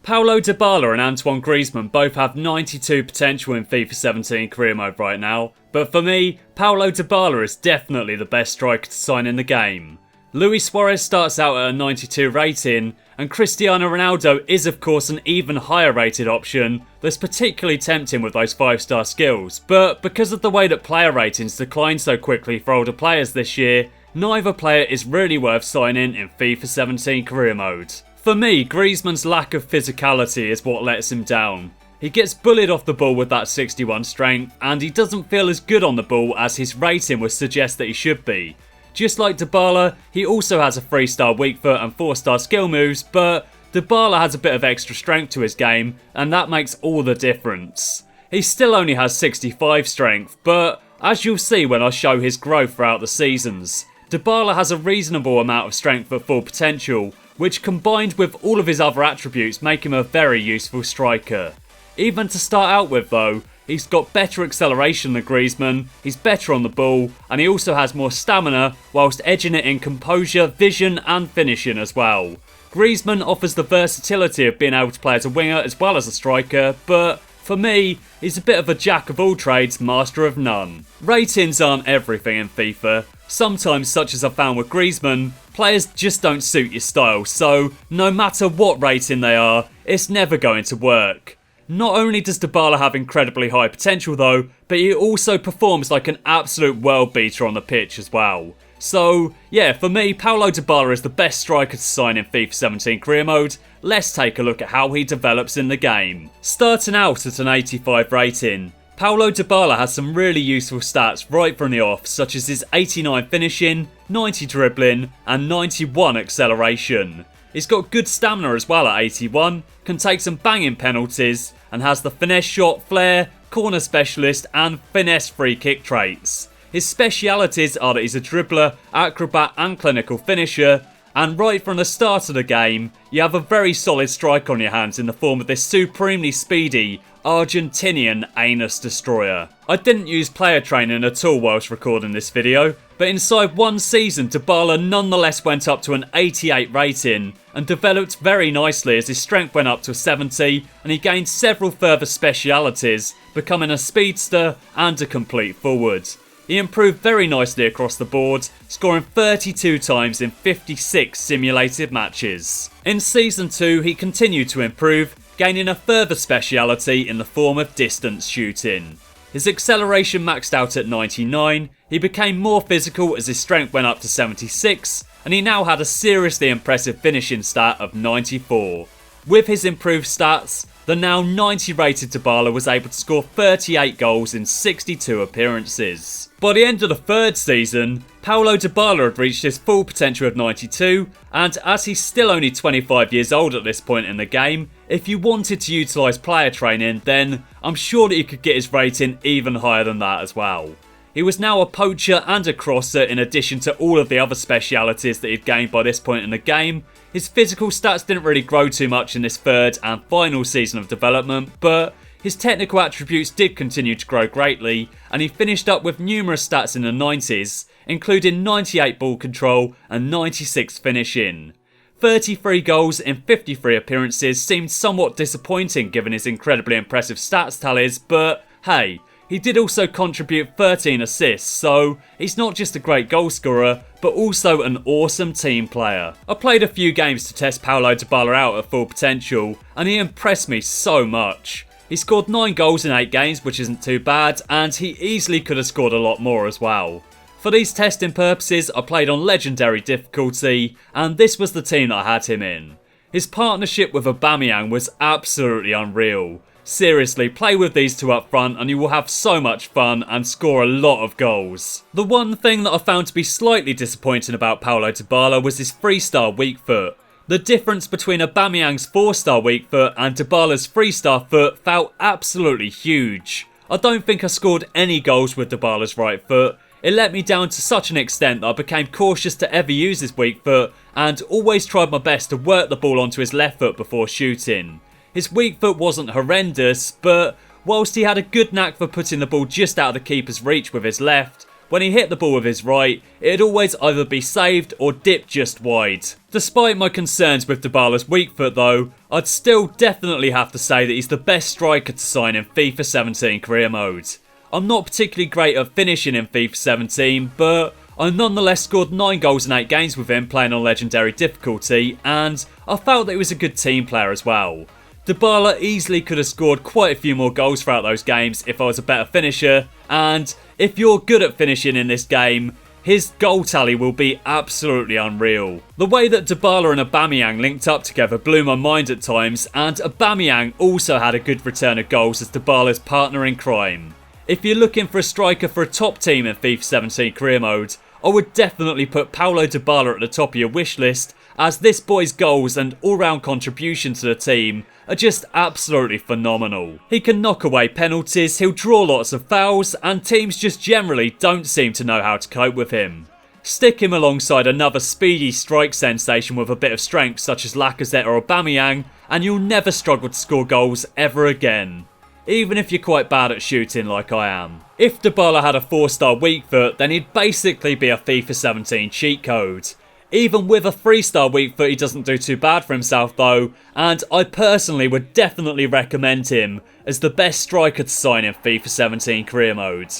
Paulo Dybala and Antoine Griezmann both have 92 potential in FIFA 17 career mode right now, but for me, Paulo Dybala is definitely the best striker to sign in the game. Luis Suarez starts out at a 92 rating, and Cristiano Ronaldo is of course an even higher rated option that's particularly tempting with those 5-star skills, but because of the way that player ratings decline so quickly for older players this year, neither player is really worth signing in FIFA 17 career mode. For me, Griezmann's lack of physicality is what lets him down. He gets bullied off the ball with that 61 strength, and he doesn't feel as good on the ball as his rating would suggest that he should be. Just like Dybala, he also has a 3-star weak foot and 4-star skill moves, but Dybala has a bit of extra strength to his game, and that makes all the difference. He still only has 65 strength, but as you'll see when I show his growth throughout the seasons, Dybala has a reasonable amount of strength at full potential, which combined with all of his other attributes make him a very useful striker. Even to start out with though, he's got better acceleration than Griezmann, he's better on the ball, and he also has more stamina whilst edging it in composure, vision and finishing as well. Griezmann offers the versatility of being able to play as a winger as well as a striker, but for me, he's a bit of a jack of all trades, master of none. Ratings aren't everything in FIFA. Sometimes, such as I found with Griezmann, players just don't suit your style, so no matter what rating they are, it's never going to work. Not only does Dybala have incredibly high potential though, but he also performs like an absolute world beater on the pitch as well. So yeah, for me, Paulo Dybala is the best striker to sign in FIFA 17 career mode. Let's take a look at how he develops in the game. Starting out at an 85 rating, Paulo Dybala has some really useful stats right from the off, such as his 89 finishing, 90 dribbling and 91 acceleration. He's got good stamina as well at 81, can take some banging penalties and has the finesse shot, flair, corner specialist and finesse free kick traits. His specialities are that he's a dribbler, acrobat and clinical finisher, and right from the start of the game, you have a very solid strike on your hands in the form of this supremely speedy Argentinian anus destroyer. I didn't use player training at all whilst recording this video, but inside one season Dybala nonetheless went up to an 88 rating and developed very nicely as his strength went up to 70 and he gained several further specialities, becoming a speedster and a complete forward. He improved very nicely across the board, scoring 32 times in 56 simulated matches. In Season 2 he continued to improve, gaining a further speciality in the form of distance shooting. His acceleration maxed out at 99, he became more physical as his strength went up to 76, and he now had a seriously impressive finishing stat of 94. With his improved stats, the now 90 rated Dybala was able to score 38 goals in 62 appearances. By the end of the third season, Paulo Dybala had reached his full potential of 92, and as he's still only 25 years old at this point in the game, if you wanted to utilise player training, then I'm sure that you could get his rating even higher than that as well. He was now a poacher and a crosser in addition to all of the other specialities that he'd gained by this point in the game. His physical stats didn't really grow too much in this third and final season of development, but his technical attributes did continue to grow greatly, and he finished up with numerous stats in the 90s, including 98 ball control and 96 finishing. 33 goals in 53 appearances seemed somewhat disappointing given his incredibly impressive stats tallies, but hey, he did also contribute 13 assists, so he's not just a great goal scorer, but also an awesome team player. I played a few games to test Paulo Dybala out at full potential, and he impressed me so much. He scored 9 goals in 8 games, which isn't too bad, and he easily could have scored a lot more as well. For these testing purposes, I played on legendary difficulty, and this was the team that I had him in. His partnership with Aubameyang was absolutely unreal. Seriously, play with these two up front and you will have so much fun and score a lot of goals. The one thing that I found to be slightly disappointing about Paulo Dybala was his 3-star weak foot. The difference between Aubameyang's 4-star weak foot and Dybala's 3-star foot felt absolutely huge. I don't think I scored any goals with Dybala's right foot. It let me down to such an extent that I became cautious to ever use his weak foot and always tried my best to work the ball onto his left foot before shooting. His weak foot wasn't horrendous, but whilst he had a good knack for putting the ball just out of the keeper's reach with his left, when he hit the ball with his right, it'd always either be saved or dipped just wide. Despite my concerns with Dybala's weak foot though, I'd still definitely have to say that he's the best striker to sign in FIFA 17 career mode. I'm not particularly great at finishing in FIFA 17, but I nonetheless scored 9 goals in 8 games with him playing on legendary difficulty, and I felt that he was a good team player as well. Dybala easily could have scored quite a few more goals throughout those games if I was a better finisher, and if you're good at finishing in this game, his goal tally will be absolutely unreal. The way that Dybala and Aubameyang linked up together blew my mind at times, and Aubameyang also had a good return of goals as Dybala's partner in crime. If you're looking for a striker for a top team in FIFA 17 career mode, I would definitely put Paulo Dybala at the top of your wish list, as this boy's goals and all-round contribution to the team are just absolutely phenomenal. He can knock away penalties, he'll draw lots of fouls, and teams just generally don't seem to know how to cope with him. Stick him alongside another speedy strike sensation with a bit of strength such as Lacazette or Aubameyang, and you'll never struggle to score goals ever again. Even if you're quite bad at shooting like I am. If Dybala had a 4-star weak foot, then he'd basically be a FIFA 17 cheat code. Even with a 3-star weak foot, he doesn't do too bad for himself though, and I personally would definitely recommend him as the best striker to sign in FIFA 17 career mode.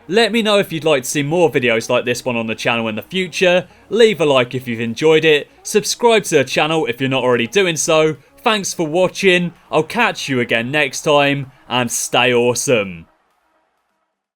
Let me know if you'd like to see more videos like this one on the channel in the future, leave a like if you've enjoyed it, subscribe to the channel if you're not already doing so. Thanks for watching, I'll catch you again next time, and stay awesome.